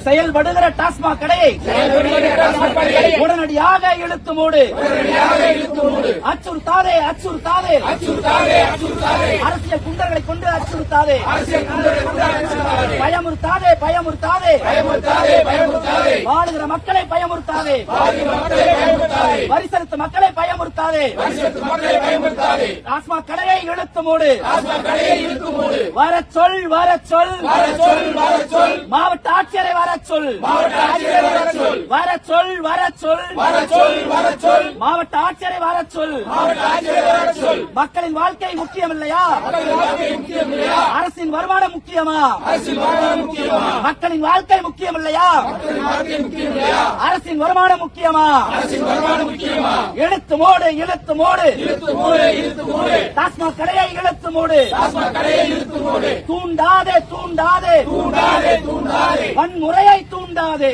செயல்படுகிற டாஸ்மாக் கடையை உடனடியாக இழுத்து மூடு. அச்சுறுத்தாதே அச்சுறுத்தாதே அரசியல் குண்டர்களை கொண்டு அச்சுறுத்தாதே, பயமுறுத்தாதே பயமுறுத்தாதே, வாழுகிற மக்களை பயமுறுத்தாதே, வரி செலுத்தும் மக்களை பயமுறுத்தாதே, டாஸ்மாக் கடையை இழுத்து மூடு. வர சொல் வர சொல் மாவட்ட ஆட்சியரை வர சொல், வர சொல் வர சொல் மாவட்ட ஆட்சியரை வர சொல். மக்களின் வாழ்க்கை முக்கியம் இல்லையா? அரசின் வருமானம் முக்கியமா? மக்களின் வாழ்க்கை முக்கியம் இல்லையா? அரசின் வருமானம் முக்கியமா? இழுத்து மூடு இழுத்து மூடு, டாஸ்மாக் கடையை இழுத்து மூடு. தூண்டாதே தூண்டாதே வன்முறையை தூண்டாதே.